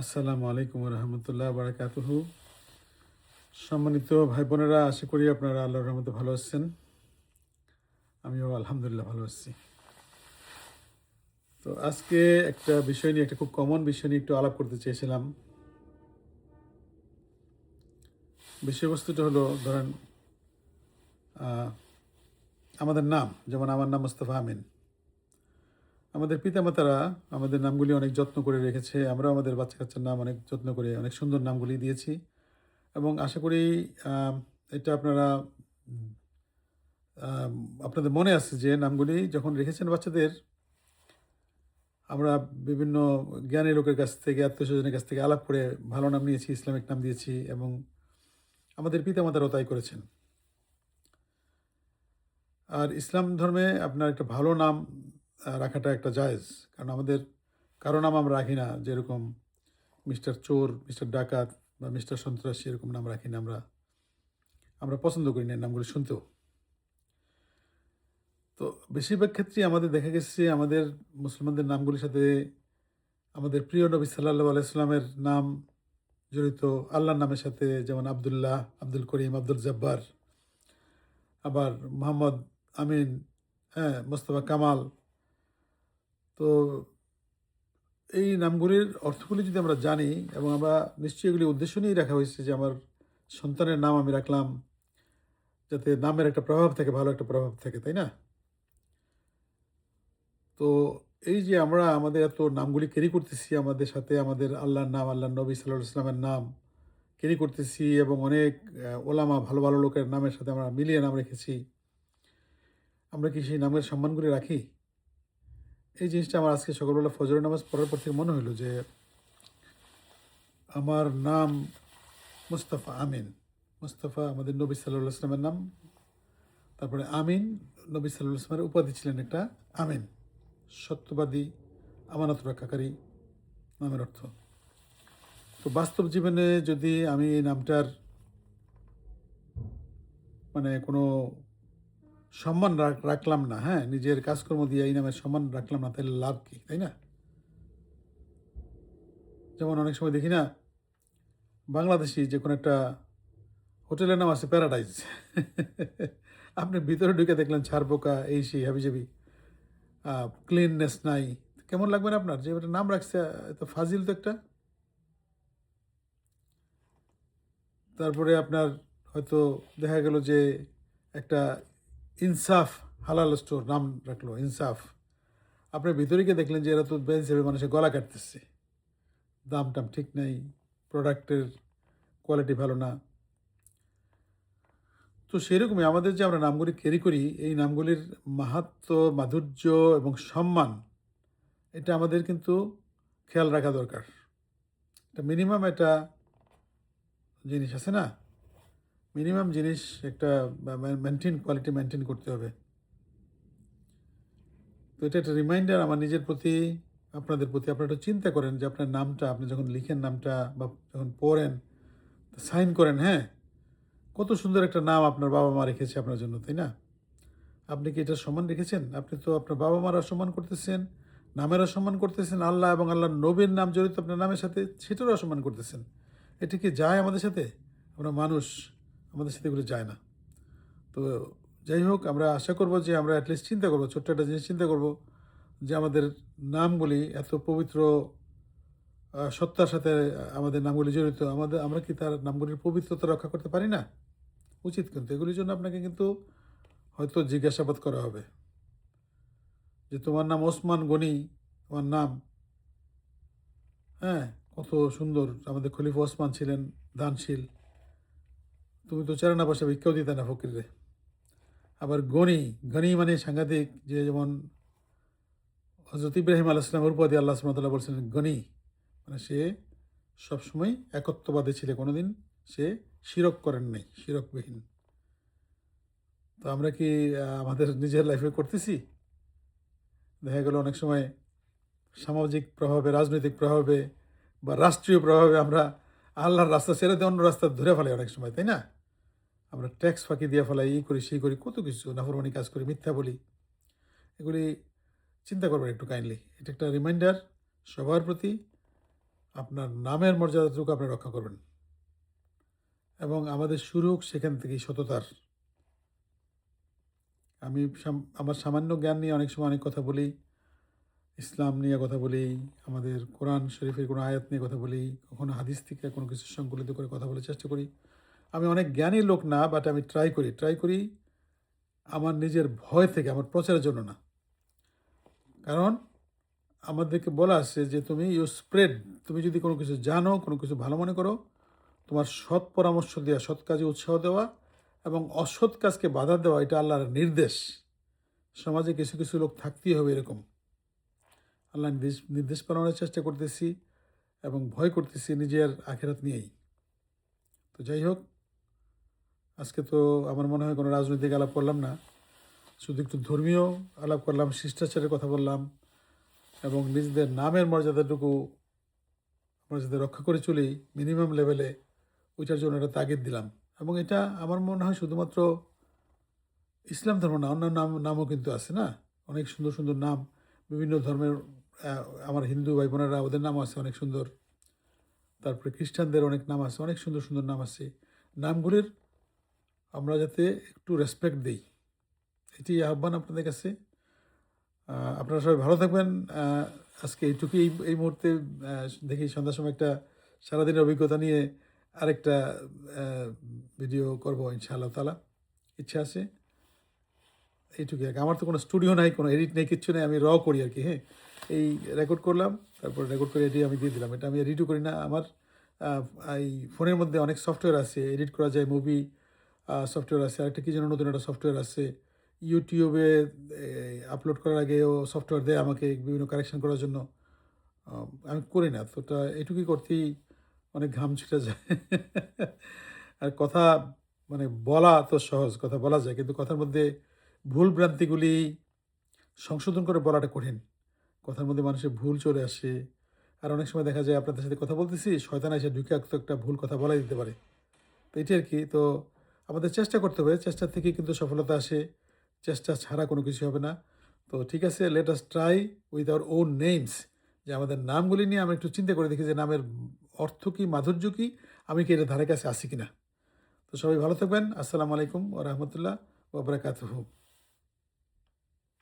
আসসালামু আলাইকুম রহমতুল্লাহ বারাকাতুহু। সম্মানিত ভাই বোনেরা, আশা করি আপনারা আল্লাহর রহমতে ভালো আছেন। আমিও আলহামদুলিল্লাহ ভালো আছি। তো আজকে একটা বিষয় নিয়ে, একটা খুব কমন বিষয় নিয়ে একটু আলাপ করতে চেয়েছিলাম। বিষয়বস্তুটা হলো, ধরেন আহ, আমাদের নাম, যেমন আমার নাম মোস্তফা আমিন। আমাদের পিতামাতারা আমাদের নামগুলি অনেক যত্ন করে রেখেছে। আমরা আমাদের বাচ্চা কাচ্চার নাম অনেক যত্ন করে অনেক সুন্দর নামগুলি দিয়েছি, এবং আশা করি আহ, এটা আপনারা আম আপনাদের মনে আছে যে নামগুলি যখন রেখেছেন বাচ্চাদের, আমরা বিভিন্ন জ্ঞানী লোকের কাছ থেকে, আত্মীয়স্বজনের কাছ থেকে আলাপ করে ভালো নাম নিয়েছি, ইসলামিক নাম দিয়েছি, এবং আমাদের পিতামাতারাও তাই করেছেন। আর ইসলাম ধর্মে আপনার একটা ভালো নাম রাখাটা একটা জায়েজ। কারণ আমাদের কারো নাম আমরা রাখি না, যেরকম মিস্টার চোর, মিস্টার ডাকাত বা মিস্টার সন্ত্রাসী, এরকম নাম রাখি না আমরা। আমরা পছন্দ করি না এই নামগুলো শুনতেও। তো বেশিরভাগ ক্ষেত্রেই আমাদের দেখা গেছে আমাদের মুসলমানদের নামগুলির সাথে আমাদের প্রিয় নবী সাল্লাল্লাহু আলাইহি সাল্লামের নাম জড়িত, আল্লাহর নামের সাথে, যেমন আব্দুল্লাহ, আব্দুল করিম, আব্দুল জব্বার, আবার মোহাম্মদ আমিন, হ্যাঁ, মোস্তফা কামাল। তো এই নামগুলির অর্থগুলি যদি আমরা জানি, এবং আমরা নিশ্চয়ই এগুলি উদ্দেশ্য নিয়েই রাখা হয়েছে যে আমার সন্তানের নাম আমি রাখলাম যাতে নামের একটা প্রভাব থাকে, ভালো একটা প্রভাব থাকে, তাই না? তো এই যে আমরা আমাদের এত নামগুলি ক্যারি করতেছি আমাদের সাথে, আমাদের আল্লাহর নাম, আল্লাহর নবী সাল্লাল্লাহু আলাইহি সাল্লামের নাম ক্যারি করতেছি, এবং অনেক ওলামা, ভালো ভালো লোকের নামের সাথে আমরা মিলিয়ে নাম রেখেছি। আমরা কি সেই নামের সম্মানগুলি রাখি? এই জিনিসটা আমার আজকে সকালবেলা ফজরের নামাজ পড়ার পর থেকে মনে হলো যে আমার নাম মুস্তাফা আমিন। মুস্তাফা আমাদের নবী সাল্লাল্লাহু আলাইহি সাল্লামের নাম। তারপরে আমিন, নবী সাল্লাল্লাহু আলাইহি সাল্লামের উপাধি ছিলেন একটা আমিন, সত্যবাদী, আমানত রক্ষাকারী নামের অর্থ। তো বাস্তব জীবনে যদি আমি এই নামটার মানে কোনো সম্মান রাখলাম না, হ্যাঁ, নিজের কাজকর্ম দিয়ে এই নামের সম্মান রাখলাম না, তাহলে লাভ কি, তাই না? যেমন অনেক সময় দেখি না, বাংলাদেশি যে কোনো একটা হোটেলের নাম আছে প্যারাডাইজ। আপনি ভিতরে ঢুকে দেখলেন ছারপোকা, এই সেই হাবিজাবি, ক্লিননেস নাই। কেমন লাগবে না আপনার? যে একটা নাম রাখছে, এত ফাজিল তো একটা। তারপরে আপনার হয়তো দেখা গেল যে একটা ইনসাফ হালাল স্টোর নাম রাখলো ইনসাফ। আপনার ভিতরে গিয়ে দেখলেন যে এরা তো বেশ হিসেবে মানুষের গলা কাটতেছে, দাম টাম ঠিক নেই, প্রোডাক্টের কোয়ালিটি ভালো না। তো সেরকমই আমাদের যে আমরা নামগুলি ক্যারি করি, এই নামগুলির মাহাত্ম্য, মাধুর্য এবং সম্মান, এটা আমাদের কিন্তু খেয়াল রাখা দরকার। এটা মিনিমাম একটা জিনিস আছে না, মিনিমাম জিনিস একটা মেনটেন, কোয়ালিটি মেনটেন করতে হবে। তো এটা একটা রিমাইন্ডার আমার নিজের প্রতি, আপনাদের প্রতি। আপনারা একটু চিন্তা করেন যে আপনার নামটা আপনি যখন লিখেন, নামটা বা যখন পড়েন, সাইন করেন, হ্যাঁ, কত সুন্দর একটা নাম আপনার বাবা মা রেখেছে আপনার জন্য, তাই না? আপনি কি এটা সম্মান রেখেছেন? আপনি তো আপনার বাবা মার অসম্মান করতেছেন, নামের অসম্মান করতেছেন, আল্লাহ এবং আল্লাহর নবীর নাম জড়িত আপনার নামের সাথে, সেটারও অসম্মান করতেছেন। এটা কি যায় আমাদের সাথে? আমরা মানুষ, আমাদের সাথে এগুলো যায় না। তো যাই হোক, আমরা আশা করব যে আমরা অ্যাটলিস্ট চিন্তা করব, ছোট্ট একটা জিনিস চিন্তা করব যে আমাদের নামগুলি এত পবিত্র, সত্তার সাথে আমাদের নামগুলি জড়িত। আমরা কি তার নামগুলির পবিত্রতা রক্ষা করতে পারি না? উচিত কিন্তু এগুলির জন্য আপনাকে কিন্তু হয়তো জিজ্ঞাসাবাদ করা হবে যে তোমার নাম ওসমান গনি, তোমার নাম, হ্যাঁ, কত সুন্দর, আমাদের খলিফা ওসমান ছিলেন দানশীল, তুমি তো চারানা পয়সা ভিক্ষাও দিতে না ফকিরে। আবার গনি, গনি মানে সাংঘাতিক, যে যেমন হজরত ইব্রাহিম আলাইসালামের উপাধি আল্লাহ সুবহানাহু ওয়া তাআলা বলছেন গনি, মানে সে সবসময় একত্ববাদী ছিল, কোনোদিন সে শিরক করেন নাই, শিরকবিহীন। তো আমরা কি আমাদের নিজের লাইফে করতেছি? দেখা গেল অনেক সময় সামাজিক প্রভাবে, রাজনৈতিক প্রভাবে বা রাষ্ট্রীয় প্রভাবে আমরা আল্লাহর রাস্তা ছেড়ে দিয়ে অন্য রাস্তা ধরে ফেলাই অনেক সময়, তাই না? আমরা ট্যাক্স ফাঁকি দিয়ে ফেলাই, এই করি সেই করি, কত কিছু নাফরমানি কাজ করি, মিথ্যা বলি। এগুলি চিন্তা করবেন একটু কাইন্ডলি। এটা একটা রিমাইন্ডার সবার প্রতি। আপনার নামের মর্যাদাটুকু আপনি রক্ষা করবেন এবং আমাদের শুরু হোক সেখান থেকেই সততার। আমি আমার সামান্য জ্ঞান নিয়ে অনেক সময় অনেক কথা বলি, ইসলাম নিয়ে কথা বলি, আমাদের কোরআন শরীফের কোনো আয়াত নিয়ে কথা বলি, কখনো হাদিস থেকে কোনো কিছু সংকলিত করে কথা বলার চেষ্টা করি। আমি অনেক জ্ঞানী লোক না, বাট আমি ট্রাই করি আমার নিজের ভয় থেকে, আমার প্রচারের জন্য না। কারণ আমাদেরকে বলা আছে যে তুমি যদি কোনো কিছু জানো, কোনো কিছু ভালো মনে করো, তোমার সৎ পরামর্শ দেওয়া, সৎ কাজে উৎসাহ দেওয়া এবং অসৎ কাজকে বাধা দেওয়া, এটা আল্লাহর নির্দেশ। সমাজে কিছু কিছু লোক থাকতেই হবে এরকম। আল্লাহ নির্দেশ পালনের চেষ্টা করতেছি এবং ভয় করতেছি নিজের আখেরাত নিয়েই। তো যাই হোক, আজকে তো আমার মনে হয় কোনো রাজনৈতিক আলাপ করলাম না, শুধু একটু ধর্মীয় আলাপ করলাম, শিষ্টাচারের কথা বললাম এবং নিজেদের নামের মর্যাদাটুকু আমরা যাতে রক্ষা করে চলি মিনিমাম লেভেলে, ওইটার জন্য একটা তাগিদ দিলাম। এবং এটা আমার মনে হয় শুধুমাত্র ইসলাম ধর্ম না, অন্যান্য নামও কিন্তু আছে না, অনেক সুন্দর সুন্দর নাম বিভিন্ন ধর্মের। আমার হিন্দু ভাই বোনেরা, ওদের নাম আছে অনেক সুন্দর। তারপরে খ্রিস্টানদের অনেক নাম আছে, অনেক সুন্দর সুন্দর নাম আছে। নামগুলির আমরা যাতে একটু রেসপেক্ট দিই, এটি আহ্বান আপনাদের কাছে। আপনারা সবাই ভালো থাকবেন। আজকে এইটুকুই। এই মুহূর্তে দেখি সন্ধ্যার সময় একটা সারাদিনের অভিজ্ঞতা নিয়ে আরেকটা ভিডিও করব ইনশাআল্লাহ তাআলা, ইচ্ছা আছে। এইটুকুই আর কি। আমার তো কোনো স্টুডিও নাই, কোনো এডিট নেই, কিচ্ছু নেই, আমি করি আর কি। হ্যাঁ, এই রেকর্ড করলাম, তারপর রেকর্ড করে এটি আমি দিয়ে দিলাম। এটা আমি এডিটও করি না। আমার এই ফোনের মধ্যে অনেক সফটওয়্যার আছে, এডিট করা যায়, মুভি সফটওয়্যার আছে, আরেকটা কী যেন নতুন একটা সফটওয়্যার আছে। ইউটিউবে আপলোড করার আগেও সফটওয়্যার দেয় আমাকে বিভিন্ন কারেকশন করার জন্য। আমি করি না তো, ওটা এটুকুই করতেই অনেক ঘাম ছুটে যায়। আর কথা মানে বলা তো সহজ, কথা বলা যায়, কিন্তু কথার মধ্যে ভুল ভ্রান্তিগুলি সংশোধন করে বলাটা কঠিন। কথার মধ্যে মানুষের ভুল চলে আসে। আর অনেক সময় দেখা যায় আপনাদের সাথে কথা বলতেছি, শয়তান এসে ঢুকে একটা ভুল কথা বলাই দিতে পারে। তো এটি আর কি। তো আমাদের চেষ্টা করতে হবে, চেষ্টা থেকেই কিন্তু সফলতা আসে, চেষ্টা ছাড়া কোনো কিছু হবে না। তো ঠিক আছে, let us try with our own names, যে আমাদের নামগুলি নিয়ে আমরা একটু চিন্তা করে দেখি যে নামের অর্থ কী, মাধুর্য কী, আমি কি এটা ধারে কাছে আসি কিনা। তো সবাই ভালো থাকবেন। আসসালামু আলাইকুম ওয়া রাহমাতুল্লাহ ওয়া বারাকাতুহু।